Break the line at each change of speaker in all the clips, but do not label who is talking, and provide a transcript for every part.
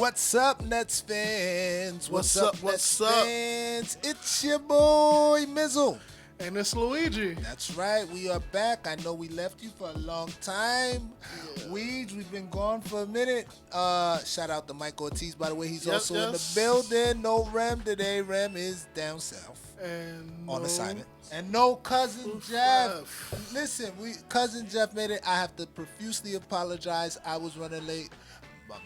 What's up, Nets fans?
What's up?
Fans? It's your boy Mizzle.
And it's Luigi.
That's right, we are back. I know we left you for a long time. Yeah. We've been gone for a minute. Shout out to Mike Ortiz, by the way. He's also in the building. No Rem today. Rem is down south and on assignment. And no Cousin Jeff. Listen, Cousin Jeff made it. I have to profusely apologize. I was running late.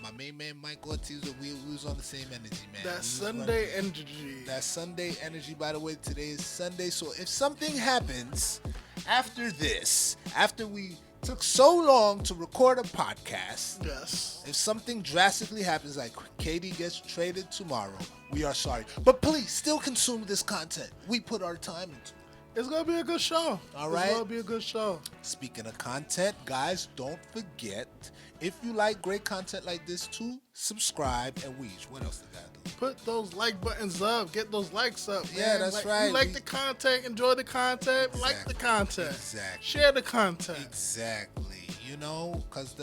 My main man, Mike Ortiz, we was on the same energy, man.
That Sunday energy.
That Sunday energy, by the way, today is Sunday. So if something happens after this, after we took so long to record a podcast,
yes,
if something drastically happens, like KD gets traded tomorrow, we are sorry. But please, still consume this content. We put our time into it.
It's going to be a good show.
All right?
It's going to be a good show.
Speaking of content, guys, don't forget, if you like great content like this too, subscribe and what else did that do?
Put those like buttons up. Get those likes up, man.
Yeah, that's right.
You like the content, enjoy the content, like the content.
Exactly.
Share the content.
Exactly. Because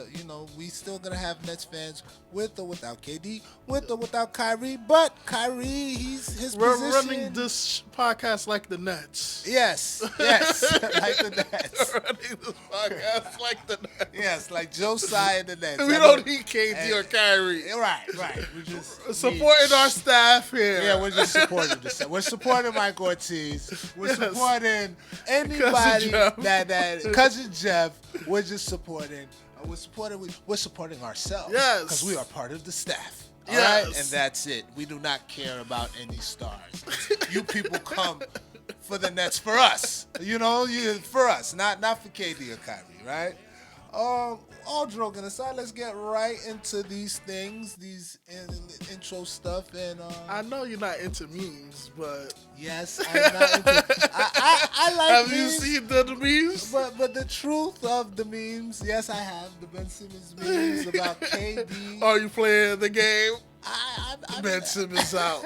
we still gonna have Nets fans with or without KD, with or without Kyrie. But Kyrie,
We're running this podcast like the Nets.
Yes, like the Nets.
We're running this podcast like the Nets.
Yes, like Joe Tsai and the Nets.
We don't need KD or Kyrie.
Right. We're just
supporting our staff here.
Yeah, we're just supporting the staff. We're supporting Mike Ortiz. We're supporting anybody that Cousin Jeff. We're just supporting. We're supporting ourselves.
Yes,
because we are part of the staff. All
yes,
right? And that's it. We do not care about any stars. You people come for the Nets for us. For us, not for KD or Kyrie, right? All joking aside, let's get right into these things, these intro stuff, and
I know you're not into memes, but
yes, I'm not into. I like.
Have
memes,
you seen the memes?
But the truth of the memes, yes, I have the Ben Simmons memes about KD.
Are you playing the game?
Ben
Simmons out.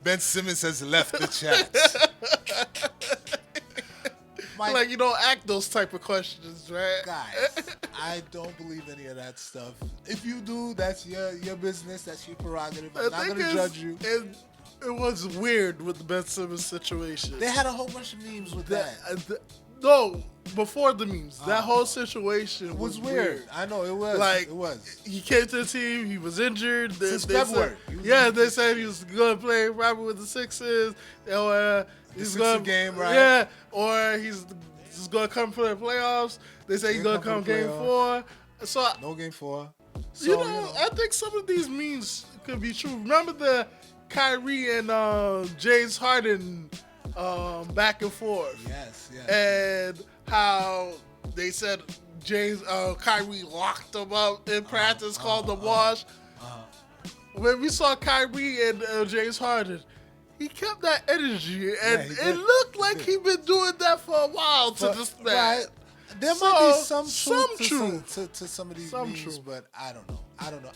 Ben Simmons has left the chat.
Like you don't act those type of questions, right?
Guys, I don't believe any of that stuff. If you do, that's your business. That's your prerogative. I'm not going to judge you.
It was weird with the Ben Simmons situation.
They had a whole bunch of memes with that.
No, before the memes, that whole situation was weird.
I know it was.
Like
it was.
He came to the team. He was injured.
Since February.
They said he was going to play probably with the Sixers. Or he's going to
game, right?
Yeah, or he's going to come for the playoffs. They say he's going to come game 4. So
no game 4.
So, I think some of these memes could be true. Remember the Kyrie and James Harden back and forth?
Yes.
And how they said Kyrie locked him up in practice, called the wash. When we saw Kyrie and James Harden, he kept that energy, and it looked like he'd been doing that for a while to this man.
Right. There might be some truth to some of these memes, but I don't know.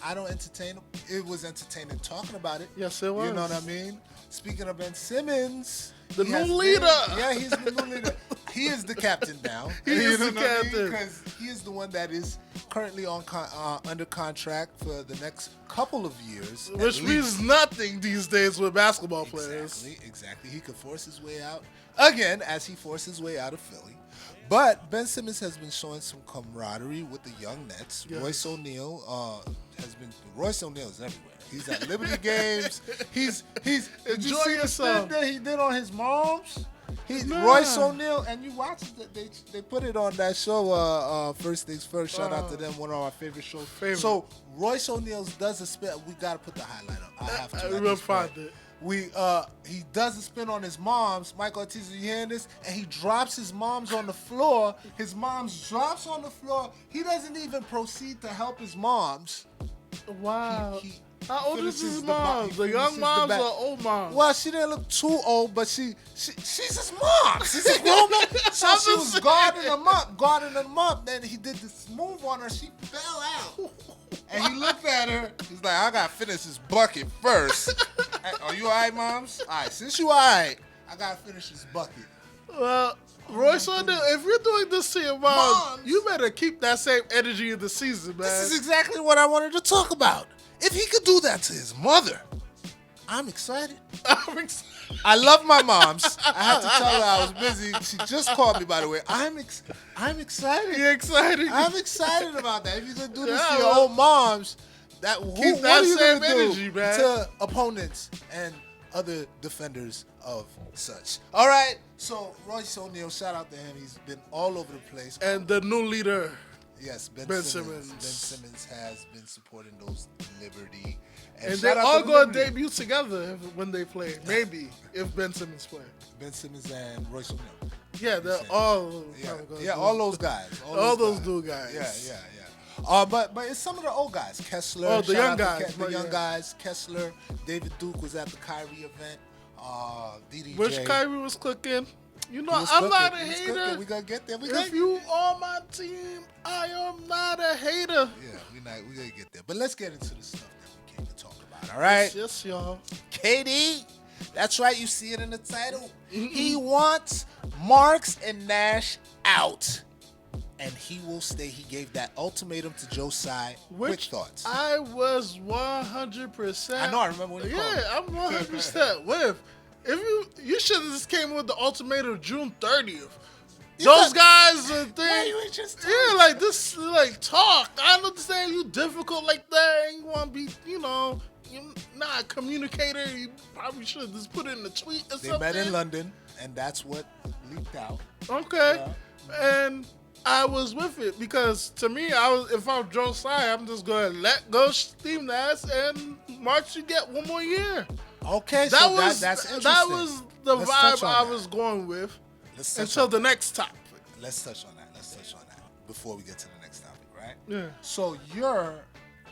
I don't entertain them. It was entertaining talking about it.
Yes, it was.
You know what I mean? Speaking of Ben Simmons,
the new leader.
He's the new leader. He is the captain now.
He is the captain
because he is the one that is currently under contract for the next couple of years,
which means nothing these days with basketball players.
Exactly. He could force his way out again, as he forced his way out of Philly. But Ben Simmons has been showing some camaraderie with the young Nets. Yes. Royce O'Neal is everywhere. He's at Liberty games. He's
enjoy yourself.
That he did on his mom's. Royce O'Neal, and you watch it. They put it on that show. First Things First. Shout out to them. One of our favorite shows. So Royce O'Neal does a spin. We gotta put the highlight up. I have to.
We'll find it.
He does a spin on his mom's. Michael Ortiz, you hearing this? And he drops his mom's on the floor. His mom's drops on the floor. He doesn't even proceed to help his mom's.
Wow. How old is his mom? The young moms or old moms?
Well, she didn't look too old, but she's his mom. She's a grown man. So she was guarding him up. Then he did this move on her. She fell out. And he looked at her. He's like, I got to finish this bucket first. Hey, are you all right, moms? All right, since you all right, I got to finish this bucket.
Well, Royce, if you're doing this to your mom, you better keep that same energy in the season, man.
This is exactly what I wanted to talk about. If he could do that to his mother, I'm excited. I love my moms. I had to tell her I was busy. She just called me, by the way. I'm excited.
You're excited?
I'm excited about that. If you're going to do this to your old moms,
keep that same energy, man.
To opponents and other defenders of such. All right. So, Royce O'Neal, shout out to him. He's been all over the place.
And the new leader.
Yes, Ben
Simmons.
Ben Simmons has been supporting those Liberty.
And they all going to debut together when they play. Maybe, if Ben Simmons play.
Ben Simmons and Royce O'Neal.
Yeah, they're all...
all those guys.
All those new guys.
Yeah. But it's some of the old guys. Kessler.
Oh, the young guys.
The young guys. Kessler. David Duke was at the Kyrie event. DDJ.
Which Kyrie was cooking. You know, I'm not a hater.
We gonna get there.
If you on my team, I am not a hater.
Yeah, we gonna get there. But let's get into the stuff that we came to talk about. All right.
Yes, y'all.
KD. That's right. You see it in the title. He wants Marks and Nash out, and he will stay. He gave that ultimatum to Joe Tsai. Quick thoughts.
I was 100%.
I know. I remember when you called me.
I'm 100% with. If you should have just came with the ultimatum June 30th. Those guys are like this, like talk. I understand you difficult like that, and you want to be, you're not a communicator. You probably should have just put it in a tweet or something.
They met in London, and that's what leaked out.
Okay, and I was with it because to me, if I'm Joe Tsai, I'm just going to let go Steve Nash and Marks. You get one more year.
Okay,
that's
interesting.
That was the vibe I was going with until the next topic.
Let's touch on that. Before we get to the next topic, right?
Yeah.
So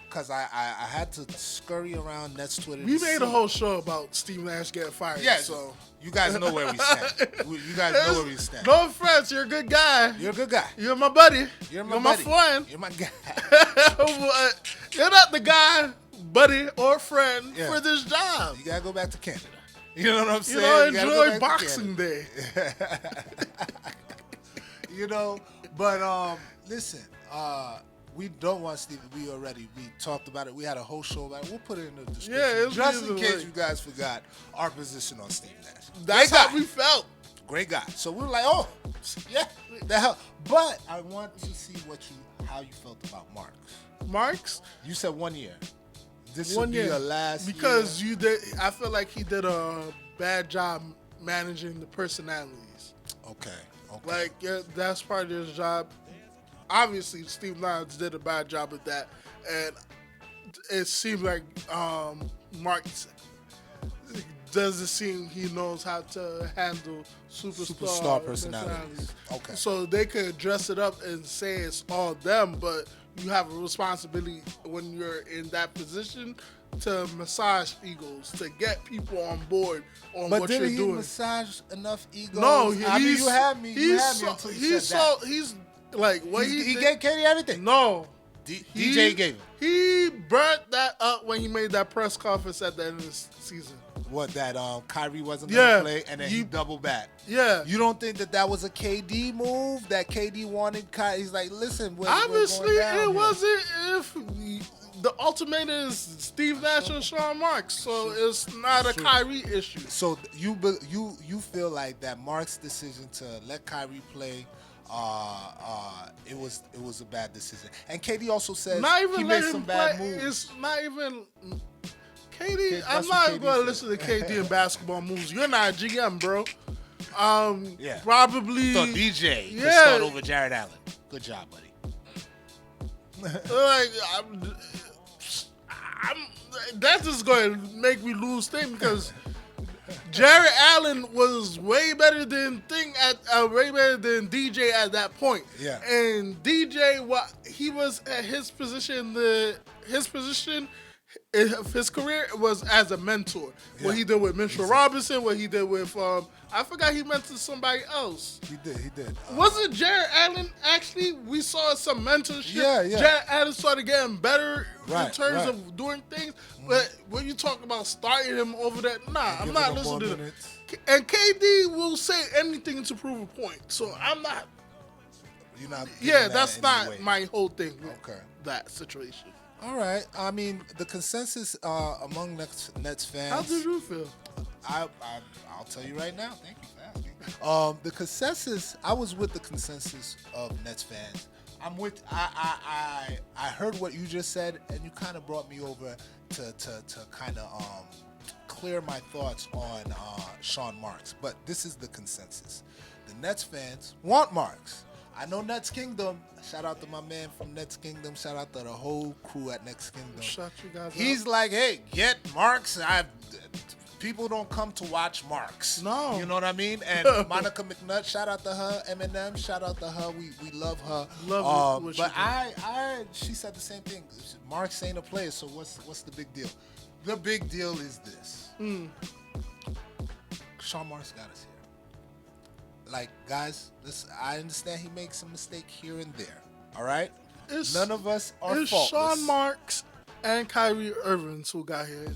because I had to scurry around Nets Twitter.
We made a whole show about Steve Nash getting fired.
Yeah, so you guys know where we stand.
No offense, you're a good guy.
You're a good guy.
You're my buddy.
You're
my friend.
You're my guy.
You're not the guy, buddy, or friend for this job.
You gotta go back to Canada. You know what I'm saying?
Enjoy Boxing Day.
But listen, we don't want Steve. We talked about it. We had a whole show about it. We'll put it in the description.
Yeah,
just in case you guys forgot our position on Steve Nash.
That's how we felt.
Great guy. So we were like, oh, yeah, the hell. But I want to see how you felt about Marks.
Marks?
You said 1 year. This should be your last
because
year.
you did. I feel like he did a bad job managing the personalities.
Okay.
Like that's part of his job. Obviously, Steve Nash did a bad job at that, and it seems like Marks doesn't seem he knows how to handle superstar personalities.
Okay.
So they could dress it up and say it's all them, but you have a responsibility when you're in that position to massage egos, to get people on board on what you're doing.
But did he massage enough egos?
No,
you had me until you said that.
He's like, what
he gave KD everything?
No.
DJ gave him.
He burnt that up when he made that press conference at the end of the season.
What, that Kyrie wasn't going to play and then he doubled back?
Yeah.
You don't think that was a KD move? That KD wanted Kyrie? He's like, listen,
obviously
we're going down
it
here.
wasn't if the ultimate is Steve Nash and Sean Marks, so it's not a Kyrie issue.
So you feel like that Marks' decision to let Kyrie play, it was a bad decision. And KD also says he made some bad moves.
It's not even KD. I'm not going to listen to KD and basketball moves. You're not a GM, bro. Probably.
So DJ could start over Jared Allen. Good job, buddy.
Like that's just going to make me lose thing because Jared Allen was way better than DJ at that point.
Yeah.
And DJ, he was at his position. His position of his career was as a mentor. Yeah. What he did with Mitchell Robinson, what he did with I forgot he mentored somebody else.
He did.
Was it Jared Allen? Actually, we saw some mentorship.
Yeah.
Jared Allen started getting better in terms of doing things. But when you talk about starting him over that, I'm not listening to that. And KD will say anything to prove a point. So I'm not.
You're not.
Yeah, that's not my whole thing with that situation.
All right. I mean, the consensus among Nets fans.
How did you feel?
I'll tell you right now. Thank you for asking. The consensus. I was with the consensus of Nets fans. I'm with. I heard what you just said, and you kind of brought me over to kind of clear my thoughts on Sean Marks. But this is the consensus. The Nets fans want Marks. I know Nets Kingdom. Shout out to my man from Nets Kingdom. Shout out to the whole crew at Nets Kingdom.
Shut you guys
He's
up.
like, hey, get Marks. People don't come to watch Marks.
No.
You know what I mean? And Monica McNutt, shout out to her. Eminem, shout out to her. We love her. But she said the same thing. Marks ain't a player, so what's the big deal? The big deal is this. Sean Marks got us here. Like, guys, I understand he makes a mistake here and there. All right? None of us are faultless.
It's Sean Marks and Kyrie Irving who got here.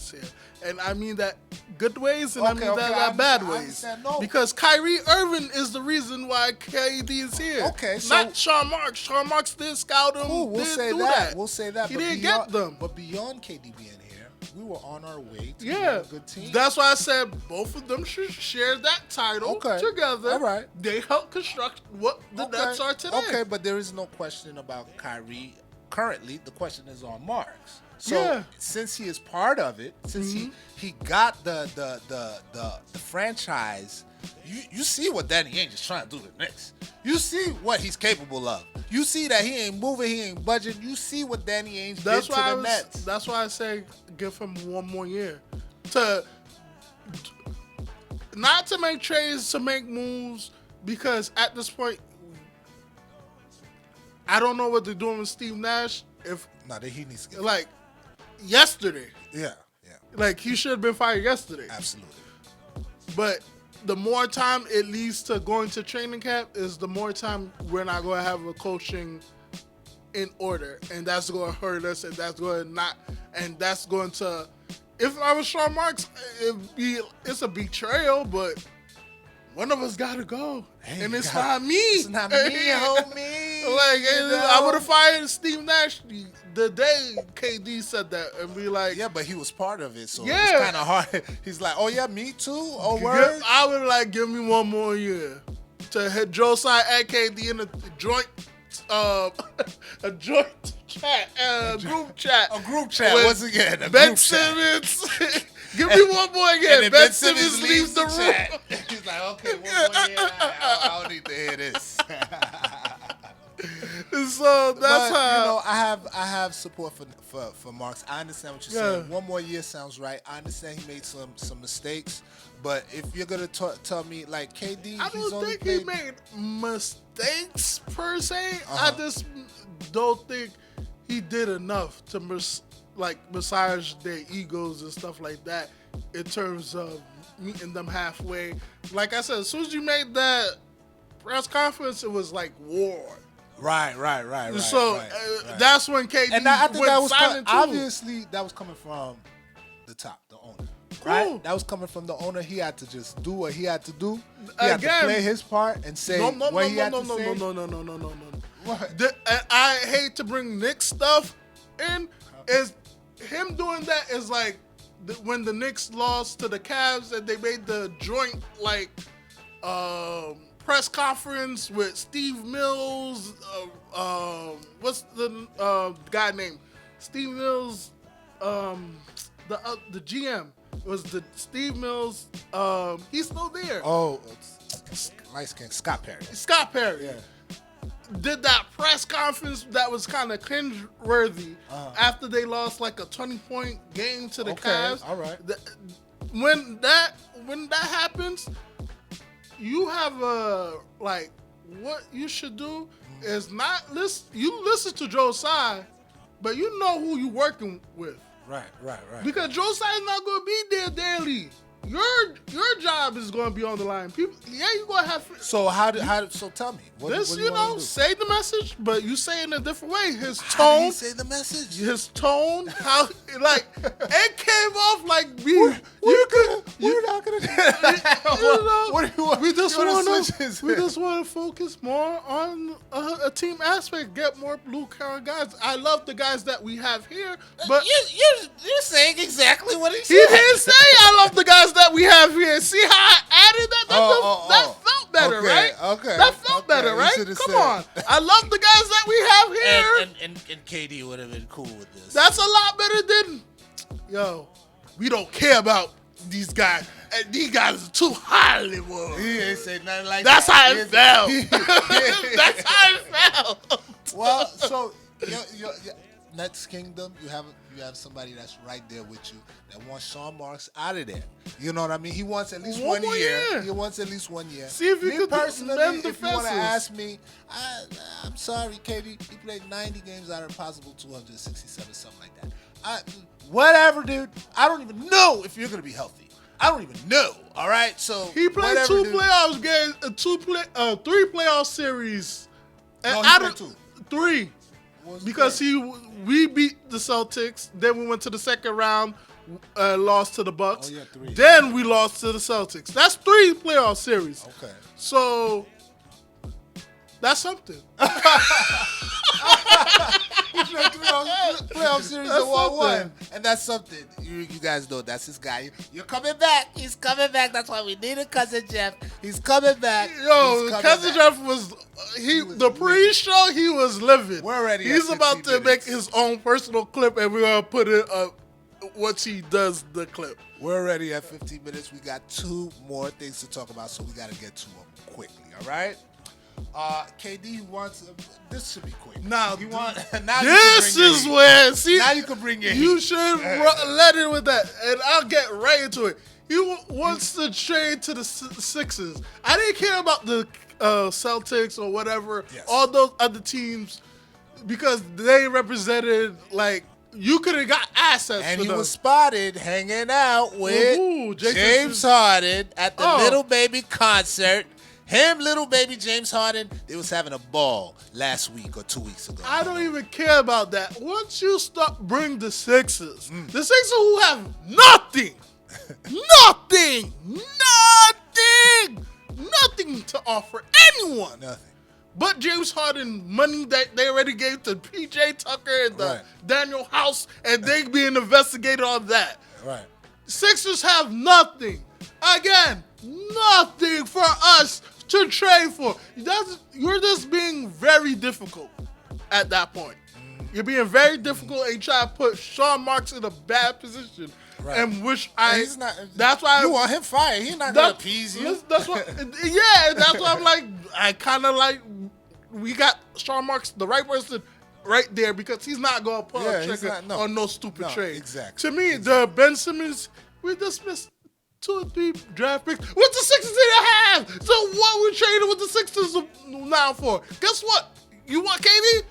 And I mean that good ways, and I mean that bad ways. Because Kyrie Irving is the reason why KD is here.
Okay, so
not Sean Marks. Sean Marks did scout him.
Cool, we'll say that. We'll say that.
He didn't get them.
But beyond KD being here, we were on our way to being a good team.
That's why I said both of them should share that title together.
All right.
They help construct what the Nets are today.
Okay, but there is no question about Kyrie. Currently, the question is on Marks. So since he is part of it, since he got the franchise, you see what Danny Ainge is trying to do to the Knicks. You see what he's capable of. You see that he ain't moving, he ain't budging. You see what Danny Ainge did to the Nets.
That's why I say give him one more year. Not to make trades, to make moves, because at this point, I don't know what they're doing with Steve Nash.
He needs to get
like yesterday.
Yeah.
Like he should have been fired yesterday.
Absolutely.
But the more time it leads to going to training camp is the more time we're not going to have a coaching in order, and that's going to hurt us, and that's going to not, and that's going to. If I was Sean Marks, it's a betrayal, but one of us got to go, and it's not me.
It's not me, homie.
Like, I would have fired Steve Nash the day KD said that, and be like,
yeah, but he was part of it, so it's kind of hard. He's like, oh yeah, me too. Oh word.
I would like give me one more year to hit Joe Tsai and KD in a joint, group chat.
A group chat once again.
Ben Simmons. Give me one more again.
And
Ben Simmons leaves the
room. He's like, okay, one more year. I don't need to hear this.
So that's how
I have support for Marks. I understand what you're saying. One more year sounds right. I understand he made some mistakes, but if you're gonna tell me like KD,
I don't think he made mistakes per se. I just don't think he did enough to massage their egos and stuff like that in terms of meeting them halfway. Like I said, as soon as you made that press conference, it was like war.
Right.
So that's when KD
and I think
went
that was
silent too.
Obviously, that was coming from the top, the owner. Right?
Cool.
That was coming from the owner. He had to just do what he had to do. He had to play his part and say what he had to say.
No.
What?
I hate to bring Knicks stuff in. Is him doing that is like when the Knicks lost to the Cavs and they made the joint press conference with Steve Mills. What's the guy name? Steve Mills. The GM was the Steve Mills. He's still there.
Oh, light skin Scott Perry.
Scott Perry.
Yeah.
Did that press conference that was kind of cringe-worthy after they lost like a 20-point game to the Cavs.
All right.
When that happens, you have what you should do is not listen. You listen to Joe Tsai, but you know who you're working with.
Right.
Because Joe Tsai is not going to be there daily. Your job is going to be on the line. People, you're going to have.
So so tell me. What do you want to do?
Say the message, but you say it in a different way. His tone.
How did he say the message?
His tone, how it came off like me.
We're not gonna do that. What do you want?
We just want to focus more on a team aspect. Get more blue collar guys. I love the guys that we have here, but
you're saying exactly what he said.
He didn't say I love the guys that we have here. See how I added that? That felt better,
okay,
right?
Okay.
That felt better, right? Come on. I love the guys that we have here.
And KD would have been cool with this.
That's a lot better than, we don't care about these guys. And these guys are too Hollywood.
He ain't say nothing like
That's
that.
How it felt. That's how it felt.
Well, so your next kingdom, you have somebody that's right there with you that wants Sean Marks out of there. You know what I mean? He wants at least one year. He wants at least 1 year.
See if you could
personally,
mend the
if you want to
fences.
ask me, I'm sorry, KD. He played 90 games out of possible 267, something like that. Whatever, dude. I don't even know if you're gonna be healthy. I don't even know. All right, so
he played
whatever,
two playoffs games, 3 playoff series. And
No, he
out
played
of
2.
3. Because we beat the Celtics, then we went to the second round, lost to the Bucks.
Oh, yeah, 3.
Then we lost to the Celtics. That's 3 playoff series.
Okay.
So that's something.
Playoff series
That's
of 1-1,
something.
and that's something. You guys know that's his guy. You're coming back. He's coming back. That's why we needed Cousin Jeff. He's coming back.
Cousin Jeff was the pre-show. He was living.
We're already.
He's
at
about to
15
make
minutes.
his own personal clip, and we're gonna put it once he does the clip.
We're already at 15 minutes. We got 2 more things to talk about, so we got to get to them quickly. All right. KD wants. This should be quick.
Now,
now
this is where
now you can bring your.
You
heat.
should let it with that, and I'll get right into it. He wants to trade to the Sixers. I didn't care about the Celtics or whatever, all those other teams, because they represented you could have got assets.
And
for
he
them.
was spotted hanging out with James Harden at the Little Baby concert. Him, Little Baby, James Harden, they was having a ball last week or 2 weeks ago.
I don't even care about that. Once you start bring the Sixers, the Sixers who have nothing, nothing to offer anyone.
Nothing.
But James Harden money that they already gave to PJ Tucker and Daniel House, and they being investigated on that.
Right.
Sixers have nothing. Again, nothing for us to trade for. You're just being very difficult at that point. You're being very difficult and try to put Sean Marks in a bad position.
Right.
And
He's not,
that's why
you want him fired. He's not gonna appease you.
That's what. That's why I'm like. I kind of like. We got Sean Marks, the right person, right there, because he's not gonna pull a trigger on no stupid trade.
Exactly.
To me, the Ben Simmons, we dismissed 2 or 3 draft picks. What the Sixers didn't have. So what we traded with the Sixers now for? Guess what? You want KD?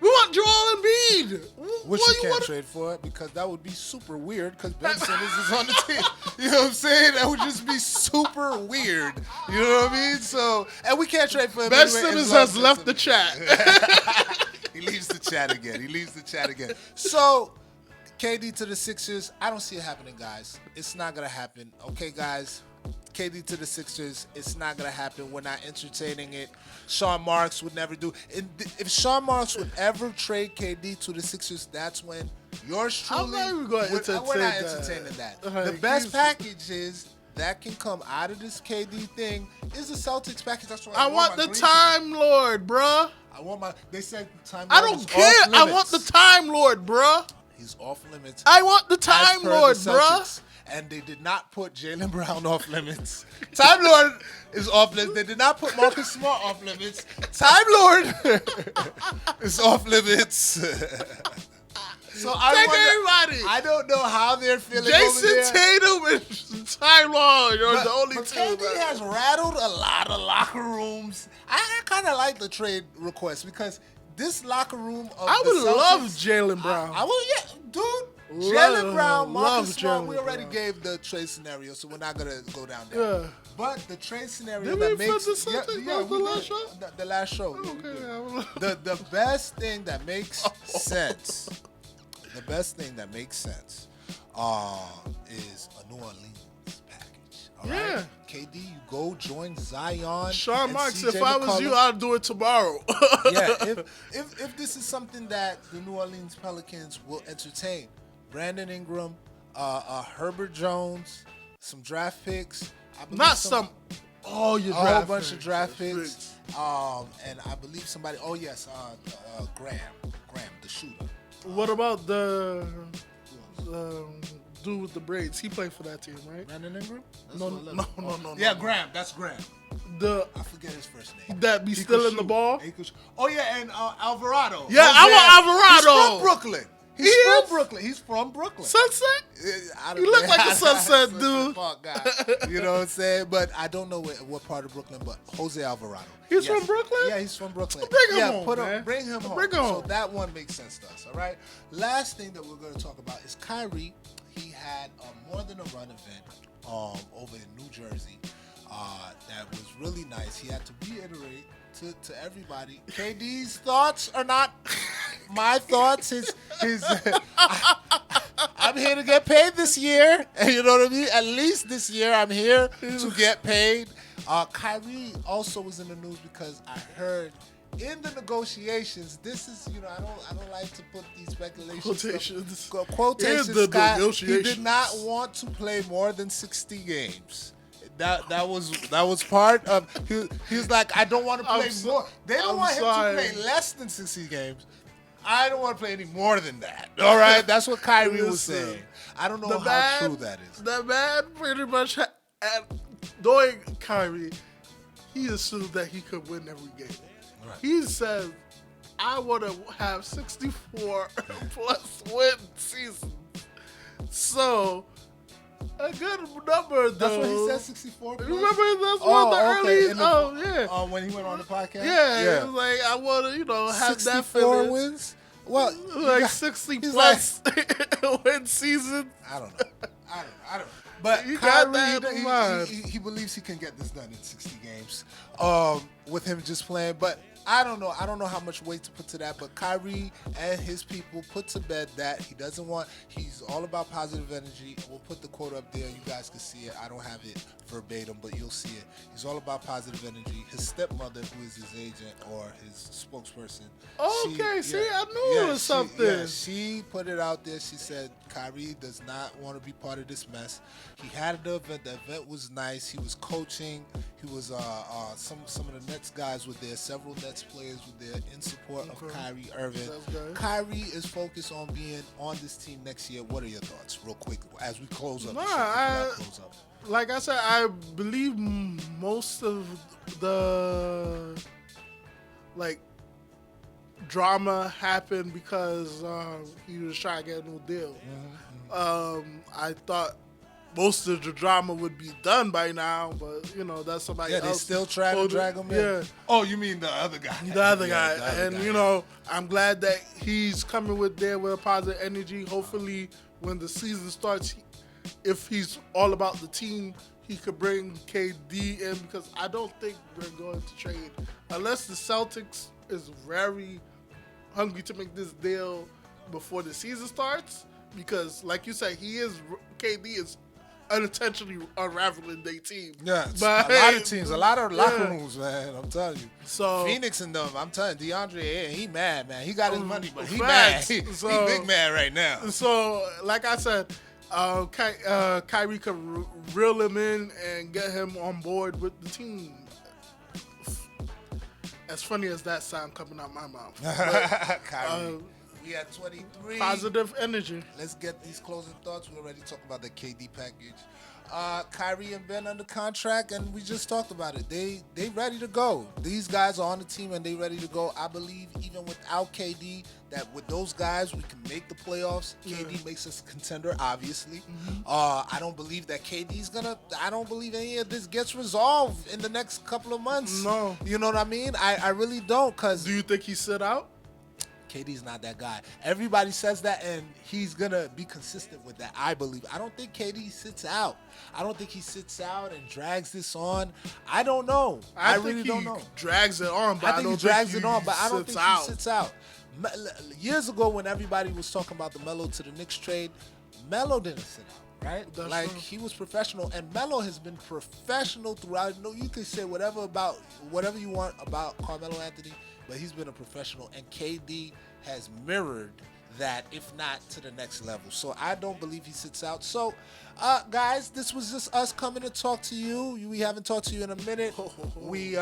We want Joel Embiid.
Which you can't trade for it because that would be super weird because Ben Simmons is on the team. You know what I'm saying? That would just be super weird. You know what I mean? So, and we can't trade for him.
Ben Simmons has left the chat.
He leaves the chat again. So, KD to the Sixers, I don't see it happening, guys. It's not going to happen. Okay, guys? KD to the Sixers, it's not going to happen. We're not entertaining it. Sean Marks would never do. If Sean Marks would ever trade KD to the Sixers, that's when yours truly.
I'm not even going to entertain
we're not entertaining that. The best package that can come out of this KD thing is the Celtics package. That's what
I want the Time Lord, bruh.
They said Time Lord.
I don't care. I want the Time Lord, bruh.
He's off limits.
I want the Time Lord, bruh.
And they did not put Jaylen Brown off limits. Time Lord is off limits. They did not put Marcus Smart off limits. Time Lord is off limits. So I don't know how they're feeling
Jason
over there.
Tatum and Time Lord are the only two.
KD has rattled a lot of locker rooms. I kind of like the trade request because this locker room of
I would
the Celtics,
love Jaylen Brown.
I would, dude. Jaylen Brown, Marcus Smart, we
Jaylen
already
Brown.
gave the trade scenario, so we're not going to go down there.
Yeah.
But the trade scenario
Did
that
we
makes...
put the Celtics on the
we
last
did.
show?
The last show.
Okay.
The best thing that makes sense, the best thing that makes sense is a New Orleans package. All
Yeah.
right? KD, you go join Zion.
Sean
and
Marks,
CJ
if I was
McCollum.
you, I'd do it tomorrow.
Yeah, if this is something that the New Orleans Pelicans will entertain, Brandon Ingram, Herbert Jones, some draft picks. I believe
Not some. All your
a
draft
whole bunch
picks.
of draft picks. And I believe somebody. Oh yes, Graham, the shooter.
What about the dude with the braids? He played for that team, right?
Brandon Ingram?
No.
Yeah, Graham. That's Graham.
I
forget his first name.
That be stealing the ball.
Oh yeah, and Alvarado.
Yeah, I want Alvarado.
He's from Brooklyn. He's from Brooklyn.
Sunset?
You
look like a Sunset dude.
Guy. You know what I'm saying? But I don't know what part of Brooklyn, but Jose Alvarado.
He's from Brooklyn?
Yeah, he's from Brooklyn.
Bring him home, man.
Bring him home. So that one makes sense to us, all right? Last thing that we're going to talk about is Kyrie. He had a more than a run event over in New Jersey that was really nice. He had to reiterate to everybody. KD's thoughts are not my thoughts. I'm here to get paid this year. You know what I mean? At least this year I'm here to get paid. Kyrie also was in the news because I heard in the negotiations, this is, I don't like to put these speculations. Quotations. He did not want to play more than 60 games. That was part of. He was like, I don't want to play more. They don't want him to play less than 60 games. I don't want to play any more than that. All right, that's what Kyrie was saying. I don't know how true that is.
The man pretty much, knowing Kyrie, he assumed that he could win every game. Right. He said, I want to have 64 plus win seasons. So, a good number, though.
That's what he said, 64 plus?
Remember, that's one of the early,
when he went on the podcast?
Yeah. It was like, I want to, have
64
that feeling.
Wins? Well,
like 60 plus win season.
I don't know. But
you
Kyrie,
got that in mind.
He believes he can get this done in 60 games with him just playing. But I don't know. I don't know how much weight to put to that. But Kyrie and his people put to bed that he doesn't want. He's all about positive energy. We'll put the quote up there. You guys can see it. I don't have it verbatim, but you'll see it. He's all about positive energy. His stepmother, who is his agent or his spokesperson.
I knew it was something.
She put it out there. She said Kyrie does not want to be part of this mess. He had the event. The event was nice. He was coaching. He was some of the Nets guys were there. Several Nets players were there in support of Kyrie Irving. Kyrie is focused on being on this team next year. What are your thoughts, real quick, as we close up?
Like I said, I believe most of the drama happened because he was trying to get a new deal. I thought most of the drama would be done by now, but that's somebody else.
Yeah, they still try to drag him in.
Yeah.
Oh, you mean the other guy?
The other guy. I'm glad that he's coming with a positive energy. Hopefully, when the season starts, if he's all about the team, he could bring KD in, because I don't think we're going to trade unless the Celtics is very hungry to make this deal before the season starts. Because, like you said, KD is unintentionally unraveling their team.
Yeah, but a lot of teams, a lot of locker rooms, man. I'm telling you.
So
Phoenix and them, I'm telling you, DeAndre, he mad, man. He got his money, but he mad. He big mad right now.
So, like I said, Kyrie could reel him in and get him on board with the team. As funny as that sound coming out my mouth. But,
Kyrie. We at 23.
Positive energy.
Let's get these closing thoughts. We already talked about the KD package. Kyrie and Ben under contract, and we just talked about it. They ready to go. These guys are on the team, and they ready to go. I believe even without KD, that with those guys, we can make the playoffs. KD makes us a contender, obviously. I don't believe that KD's gonna. I don't believe any of this gets resolved in the next couple of months.
No.
You know what I mean? I really don't. Cause
do you think he sit out?
KD's not that guy. Everybody says that, and he's going to be consistent with that, I believe. I don't think KD sits out. I don't think he sits out and drags this on. I don't know. I really don't know.
Drags it on, but
I think he drags it on, but I don't think he sits out. Years ago, when everybody was talking about the Melo to the Knicks trade, Melo didn't sit out. Right?
That's
like
true.
He was professional, and Melo has been professional throughout. No, you can say whatever you want about Carmelo Anthony, but he's been a professional, and KD has mirrored that, if not to the next level. So I don't believe he sits out. So, guys, this was just us coming to talk to you. We haven't talked to you in a minute. We,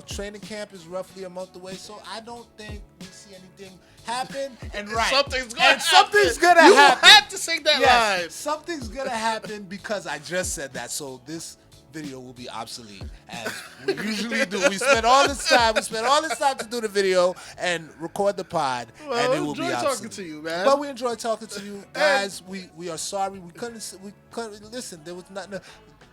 training camp is roughly a month away, so I don't think we see anything happen. And
something's gonna happen.
Something's gonna happen.
You have to say that line.
Something's gonna happen because I just said that. So this video will be obsolete, as we usually do. We spend all this time to do the video and record the pod, and it will be obsolete.
Enjoy talking to you, man.
But we enjoy talking to you, guys. We are sorry we couldn't listen. There was nothing.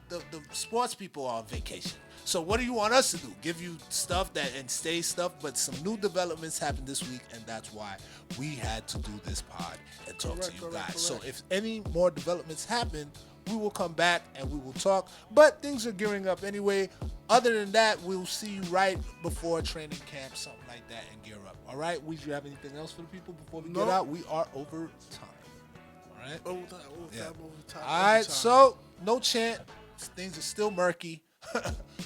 The sports people are on vacation. So what do you want us to do? Give you stuff and stay stuff, but some new developments happened this week, and that's why we had to do this pod and talk to you guys. So if any more developments happen, we will come back and we will talk. But things are gearing up anyway. Other than that, we'll see you right before training camp, something like that, and gear up. All right? Do you have anything else for the people before we get out? We are over time. All right?
Overtime.
All right, so no chant. Things are still murky.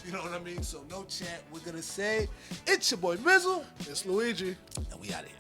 You know what I mean? So no chant. We're going to say, it's your boy Mizzle.
It's Luigi.
And we out of here.